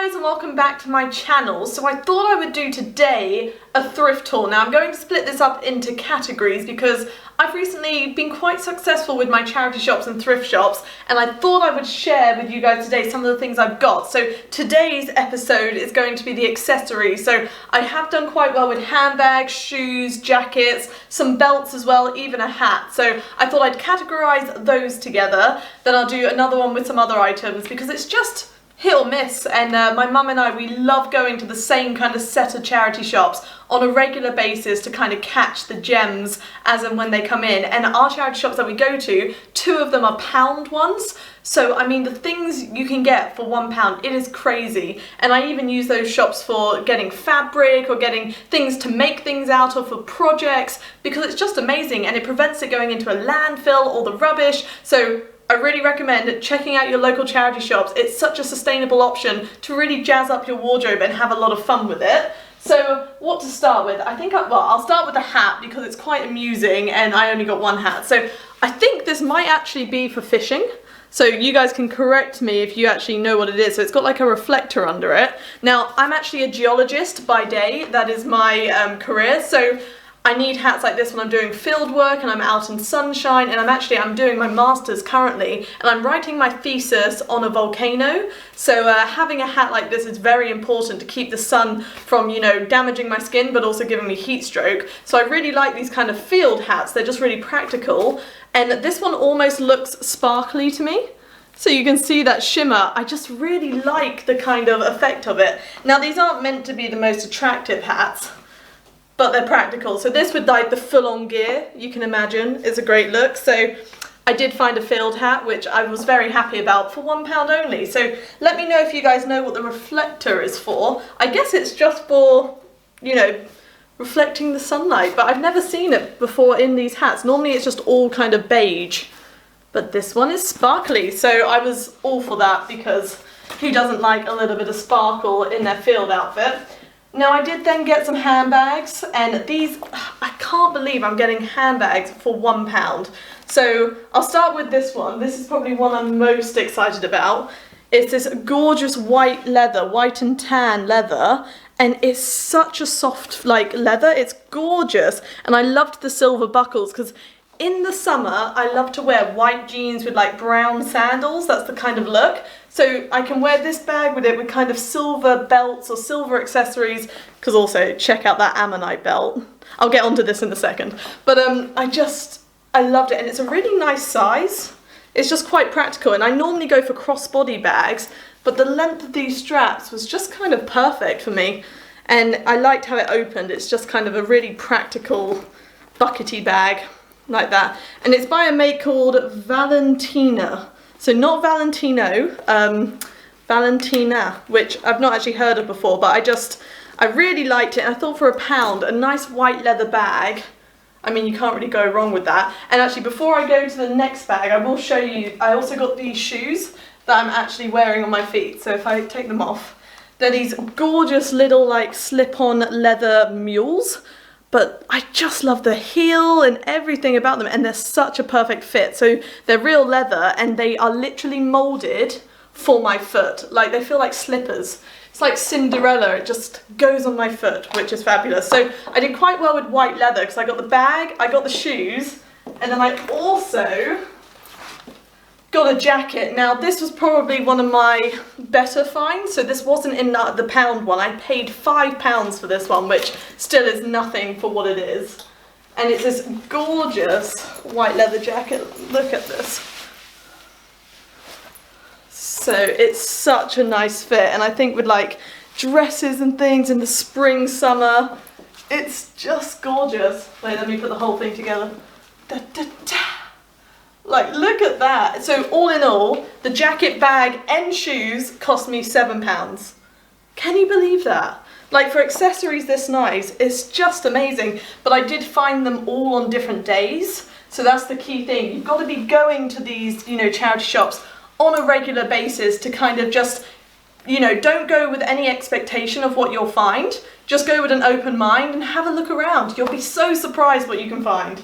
guys, and welcome back to my channel. So I thought I would do today a thrift haul. Now I'm going to split this up into categories because I've recently been quite successful with my charity shops and thrift shops, and I thought I would share with you guys today some of the things I've got. So today's episode is going to be the accessories. So I have done quite well with handbags, shoes, jackets, some belts as well, even a hat. So I thought I'd categorize those together. Then I'll do another one with some other items because it's just hit or miss, and my mum and I, we love going to the same kind of set of charity shops on a regular basis to kind of catch the gems as and when they come in. And our charity shops that we go to, two of them are pound ones. So I mean, the things you can get for £1, it is crazy. And I even use those shops for getting fabric or getting things to make things out of for projects, because it's just amazing and it prevents it going into a landfill or the rubbish. So I really recommend checking out your local charity shops. It's such a sustainable option to really jazz up your wardrobe and have a lot of fun with it. So what to start with? I'll start with the hat because it's quite amusing and I only got one hat. So I think this might actually be for fishing. So you guys can correct me if you actually know what it is. So it's got like a reflector under it. Now I'm actually a geologist by day. That is my career. So I need hats like this when I'm doing field work and I'm out in sunshine, and I'm doing my master's currently, and I'm writing my thesis on a volcano. So having a hat like this is very important to keep the sun from, you know, damaging my skin but also giving me heat stroke. So I really like these kind of field hats. They're just really practical, and this one almost looks sparkly to me. So you can see that shimmer. I just really like the kind of effect of it. Now these aren't meant to be the most attractive hats, but they're practical. So this with like the full-on gear, you can imagine, is a great look. So I did find a field hat, which I was very happy about, for £1 only. So let me know if you guys know what the reflector is for. I guess it's just for, you know, reflecting the sunlight, but I've never seen it before in these hats. Normally it's just all kind of beige, but this one is sparkly. So I was all for that, because who doesn't like a little bit of sparkle in their field outfit? Now I did then get some handbags, and these, I can't believe I'm getting handbags for £1. So I'll start with this one. This is probably one I'm most excited about. It's this gorgeous white leather, white and tan leather, and it's such a soft like leather. It's gorgeous, and I loved the silver buckles because in the summer I love to wear white jeans with like brown sandals. That's the kind of look. So I can wear this bag with it with kind of silver belts or silver accessories, because also check out that ammonite belt. I'll get onto this in a second. But I loved it, and it's a really nice size. It's just quite practical, and I normally go for crossbody bags, but the length of these straps was just kind of perfect for me. And I liked how it opened. It's just kind of a really practical buckety bag like that. And it's by a make called Valentina. So not Valentino, Valentina, which I've not actually heard of before, but I really liked it, and I thought for £1, a nice white leather bag, I mean, you can't really go wrong with that. And actually, before I go to the next bag, I will show you, I also got these shoes that I'm actually wearing on my feet. So if I take them off, they're these gorgeous little like slip-on leather mules. But I just love the heel and everything about them, and they're such a perfect fit. So they're real leather, and they are literally molded for my foot. Like, they feel like slippers. It's like Cinderella, it just goes on my foot, which is fabulous. So I did quite well with white leather because I got the bag, I got the shoes, and then I also got a jacket. Now this was probably one of my better finds. So this wasn't in the pound one. I paid £5 for this one, which still is nothing for what it is. And it's this gorgeous white leather jacket. Look at this. So it's such a nice fit, and I think with like dresses and things in the spring, summer, it's just gorgeous. Wait, let me put the whole thing together. Da, da, da. Like, look at that. So all in all, the jacket, bag and shoes cost me £7. Can you believe that? Like, for accessories this nice, it's just amazing. But I did find them all on different days. So that's the key thing. You've got to be going to these, you know, charity shops on a regular basis to kind of just, you know, don't go with any expectation of what you'll find. Just go with an open mind and have a look around. You'll be so surprised what you can find.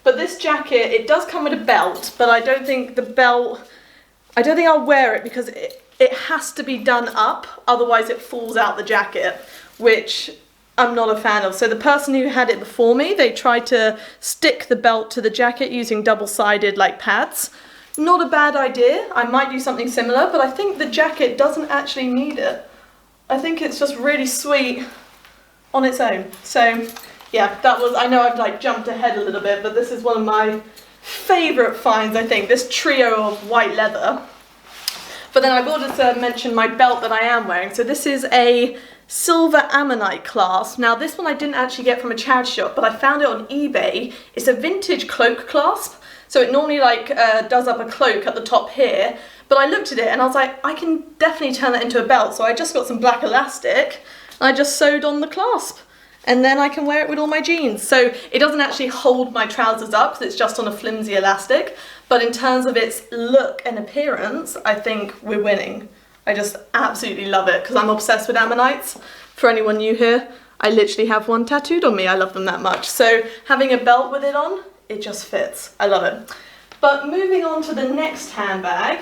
But this jacket, it does come with a belt, but I don't think I'll wear it because it has to be done up, otherwise it falls out the jacket, which I'm not a fan of. So the person who had it before me, they tried to stick the belt to the jacket using double-sided like pads. Not a bad idea. I might do something similar, but I think the jacket doesn't actually need it. I think it's just really sweet on its own. So yeah, that was, I know I've like jumped ahead a little bit, but this is one of my favourite finds, I think, this trio of white leather. But then I've ordered to mention my belt that I am wearing. So this is a silver ammonite clasp. Now this one I didn't actually get from a charity shop, but I found it on eBay. It's a vintage cloak clasp. So it normally like does up a cloak at the top here. But I looked at it and I was like, I can definitely turn that into a belt. So I just got some black elastic and I just sewed on the clasp. And then I can wear it with all my jeans. So it doesn't actually hold my trousers up because it's just on a flimsy elastic. But in terms of its look and appearance, I think we're winning. I just absolutely love it because I'm obsessed with ammonites. For anyone new here, I literally have one tattooed on me. I love them that much. So having a belt with it on, it just fits. I love it. But moving on to the next handbag.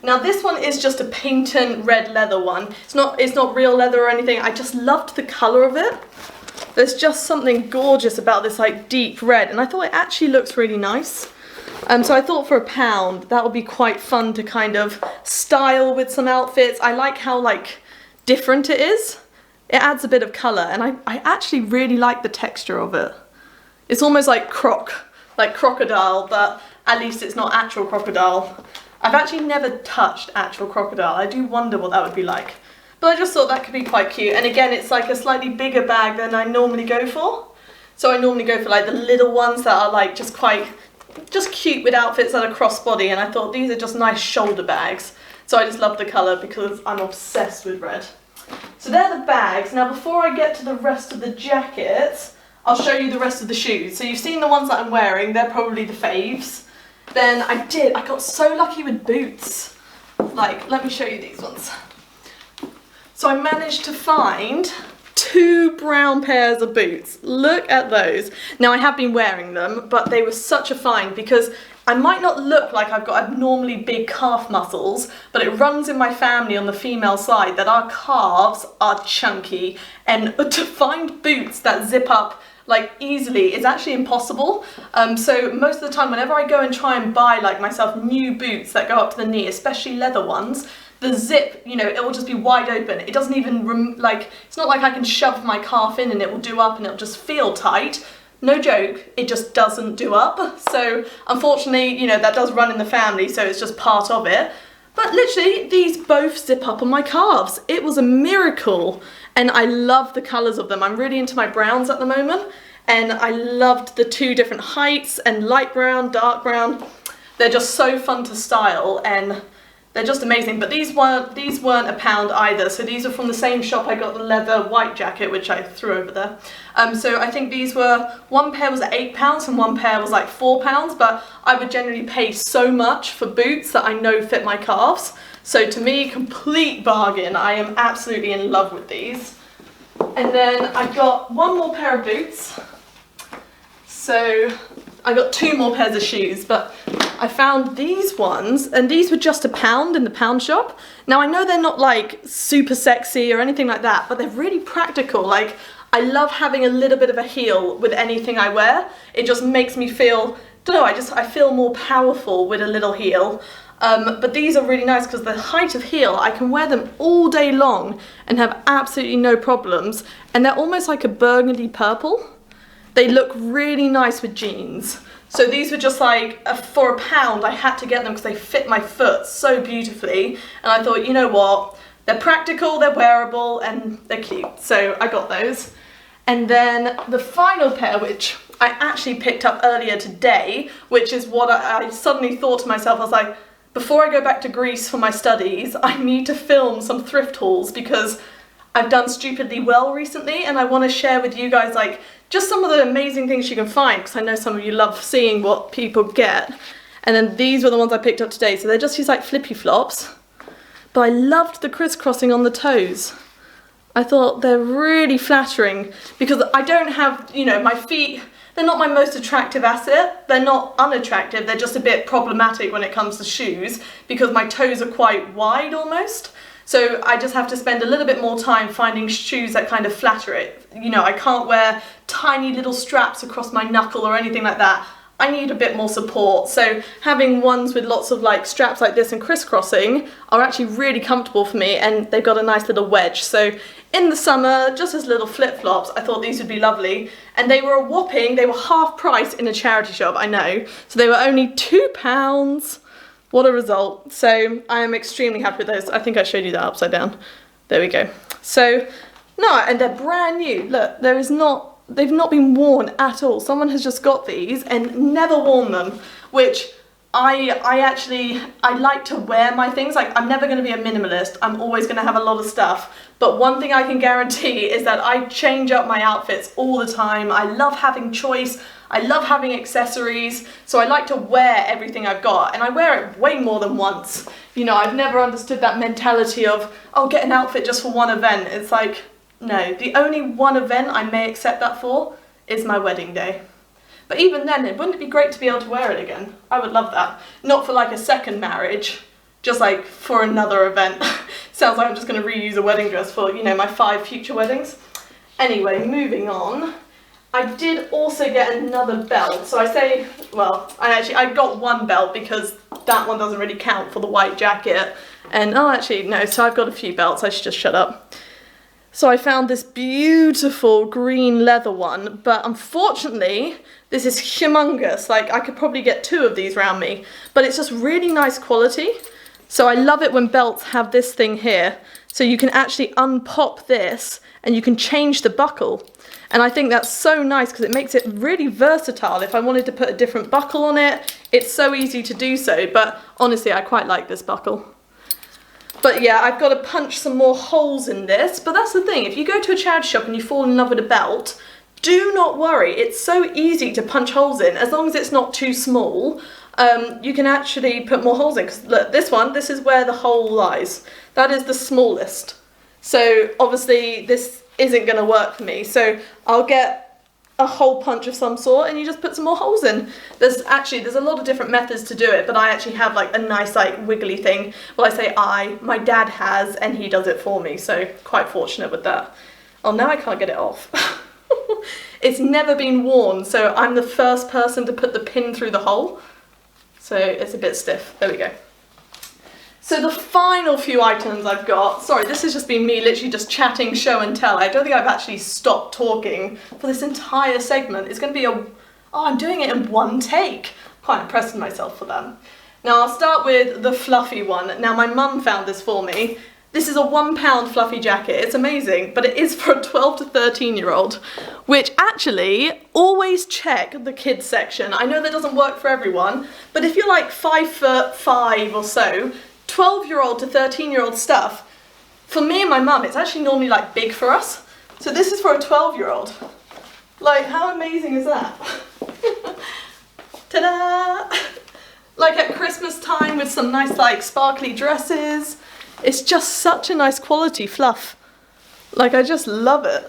Now this one is just a patent red leather one. It's not real leather or anything. I just loved the colour of it. There's just something gorgeous about this like deep red, and I thought it actually looks really nice. So I thought for £1 that would be quite fun to kind of style with some outfits. I like how like different it is. It adds a bit of colour, and I actually really like the texture of it. It's almost like crocodile, but at least it's not actual crocodile. I've actually never touched actual crocodile. I do wonder what that would be like. But I just thought that could be quite cute. And again, it's like a slightly bigger bag than I normally go for. So I normally go for like the little ones that are like just cute with outfits that are crossbody. And I thought these are just nice shoulder bags. So I just love the colour because I'm obsessed with red. So they're the bags. Now before I get to the rest of the jackets, I'll show you the rest of the shoes. So you've seen the ones that I'm wearing. They're probably the faves. Then I got so lucky with boots. Like, let me show you these ones. So I managed to find 2 brown pairs of boots. Look at those. Now I have been wearing them, but they were such a find because I might not look like I've got abnormally big calf muscles, but it runs in my family on the female side that our calves are chunky, and to find boots that zip up like easily is actually impossible. So most of the time whenever I go and try and buy like myself new boots that go up to the knee, especially leather ones, the zip, you know, it will just be wide open. It doesn't even it's not like I can shove my calf in and it will do up and it'll just feel tight. No joke, it just doesn't do up. So unfortunately, you know, that does run in the family, so it's just part of it. But literally, these both zip up on my calves. It was a miracle. And I love the colours of them. I'm really into my browns at the moment. And I loved the 2 different heights and light brown, dark brown. They're just so fun to style and they're just amazing. But these weren't £1 either. So these are from the same shop I got the leather white jacket, which I threw over there. So I think these were, one pair was £8 and one pair was like £4. But I would generally pay so much for boots that I know fit my calves. So to me, complete bargain. I am absolutely in love with these. And then I got one more pair of boots. So I got 2 more pairs of shoes, but I found these ones, and these were just £1 in the pound shop. Now I know they're not like super sexy or anything like that, but they're really practical. Like, I love having a little bit of a heel with anything I wear. It just makes me feel, I feel more powerful with a little heel. But these are really nice because the height of heel, I can wear them all day long and have absolutely no problems. And they're almost like a burgundy purple. They look really nice with jeans. So these were just like, for £1, I had to get them because they fit my foot so beautifully. And I thought, you know what, they're practical, they're wearable, and they're cute. So I got those. And then the final pair, which I actually picked up earlier today, which is what I suddenly thought to myself, I was like, before I go back to Greece for my studies, I need to film some thrift hauls because I've done stupidly well recently and I want to share with you guys like just some of the amazing things you can find because I know some of you love seeing what people get. And then these were the ones I picked up today, so they're just these like flippy flops. But I loved the crisscrossing on the toes. I thought they're really flattering because I don't have, you know, my feet, they're not my most attractive asset. They're not unattractive, they're just a bit problematic when it comes to shoes because my toes are quite wide almost. So I just have to spend a little bit more time finding shoes that kind of flatter it. You know, I can't wear tiny little straps across my knuckle or anything like that. I need a bit more support. So having ones with lots of like straps like this and crisscrossing are actually really comfortable for me, and they've got a nice little wedge. So in the summer, just as little flip-flops, I thought these would be lovely. And they were they were half price in a charity shop, I know. So they were only £2. What a result. So I am extremely happy with those. I think I showed you that upside down. There we go. So, no, and they're brand new. Look, they've not been worn at all. Someone has just got these and never worn them, which I like to wear my things. Like, I'm never going to be a minimalist. I'm always going to have a lot of stuff. But one thing I can guarantee is that I change up my outfits all the time. I love having choice. I love having accessories. So I like to wear everything I've got, and I wear it way more than once. You know, I've never understood that mentality of, oh, get an outfit just for one event. It's like, no, the only one event I may accept that for is my wedding day. But even then, wouldn't it be great to be able to wear it again? I would love that. Not for like a second marriage, just like for another event. Sounds like I'm just going to reuse a wedding dress for, you know, my 5 future weddings. Anyway, moving on. I did also get another belt. So I say, well, I got one belt because that one doesn't really count for the white jacket. And, oh, actually, no, so I've got a few belts. I should just shut up. So I found this beautiful green leather one, but unfortunately, this is humongous. Like, I could probably get 2 of these around me, but it's just really nice quality. So I love it when belts have this thing here. So you can actually unpop this and you can change the buckle. And I think that's so nice because it makes it really versatile. If I wanted to put a different buckle on it, it's so easy to do so. But honestly, I quite like this buckle. But yeah, I've got to punch some more holes in this. But that's the thing, if you go to a charity shop and you fall in love with a belt, do not worry. It's so easy to punch holes in. As long as it's not too small, you can actually put more holes in. Because look, this is where the hole lies. That is the smallest. So obviously this isn't going to work for me. So I'll get a hole punch of some sort and you just put some more holes in. There's a lot of different methods to do it, but I actually have like a nice like wiggly thing. Well, I say my dad has, and he does it for me, so quite fortunate with that. Oh, now I can't get it off. It's never been worn, so I'm the first person to put the pin through the hole. So it's a bit stiff. There we go. So the final few items I've got, sorry, this has just been me literally just chatting show and tell. I don't think I've actually stopped talking for this entire segment. It's going to be I'm doing it in one take. Quite impressed with myself for that. Now I'll start with the fluffy one. Now my mum found this for me. This is a £1 fluffy jacket. It's amazing, but it is for a 12 to 13-year-old, which actually, always check the kids section. I know that doesn't work for everyone, but if you're like 5'5" or so, 12-year-old to 13-year-old stuff, for me and my mum, it's actually normally like big for us. So this is for a 12-year-old. Like, how amazing is that? Ta-da! Like at Christmas time with some nice like sparkly dresses. It's just such a nice quality fluff. Like, I just love it.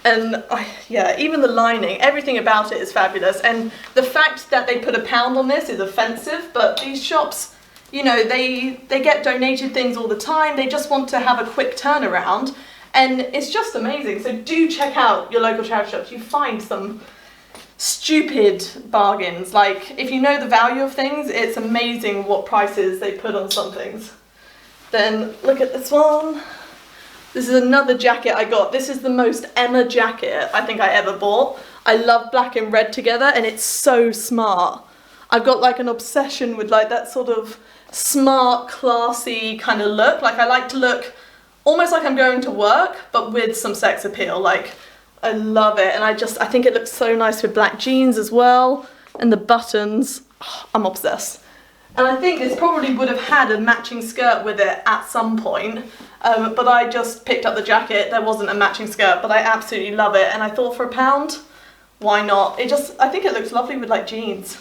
And yeah, even the lining, everything about it is fabulous. And the fact that they put £1 on this is offensive, but these shops, you know, they get donated things all the time. They just want to have a quick turnaround, and it's just amazing. So do check out your local charity shops. You find some stupid bargains. Like, if you know the value of things, it's amazing what prices they put on some things. Then look at this one. This is another jacket I got. This is the most Emma jacket I think I ever bought. I love black and red together, and it's so smart. I've got like an obsession with like that sort of smart, classy kind of look. Like, I like to look almost like I'm going to work, but with some sex appeal. Like, I love it. And I think it looks so nice with black jeans as well. And the buttons, I'm obsessed. And I think this probably would have had a matching skirt with it at some point, but I just picked up the jacket. There wasn't a matching skirt, but I absolutely love it. And I thought for £1, why not? I think it looks lovely with like jeans.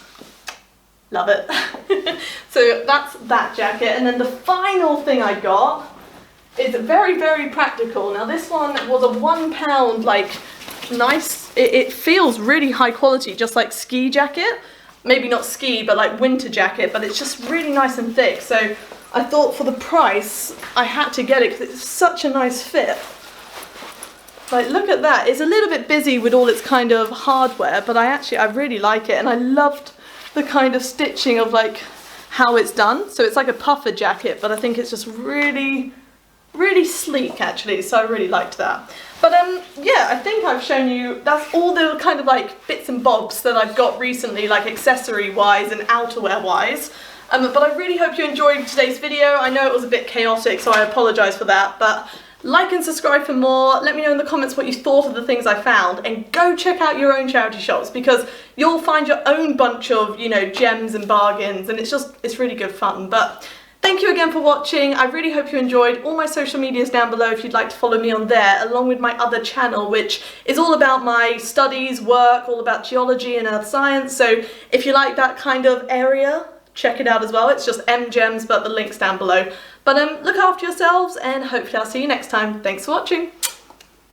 Love it. So that's that jacket. And then the final thing I got is very, very practical. Now this one was a £1 like nice it feels really high quality, just like ski jacket. Maybe not ski, but like winter jacket, but it's just really nice and thick. So I thought for the price, I had to get it because it's such a nice fit. Like, look at that. It's a little bit busy with all its kind of hardware, but I really like it. And I loved the kind of stitching of like how it's done. So it's like a puffer jacket, but I think it's just really, really sleek actually. So I really liked that. But yeah, I think I've shown you, that's all the kind of like bits and bobs that I've got recently, like accessory wise and outerwear wise. But I really hope you enjoyed today's video. I know it was a bit chaotic, so I apologise for that, but like and subscribe for more. Let me know in the comments what you thought of the things I found, and go check out your own charity shops because you'll find your own bunch of, you know, gems and bargains, and it's really good fun. But thank you again for watching. I really hope you enjoyed. All my social media is down below if you'd like to follow me on there, along with my other channel, which is all about my studies, work, all about geology and earth science. So if you like that kind of area, check it out as well. It's just mgems, but the link's down below. But look after yourselves, and hopefully I'll see you next time. Thanks for watching.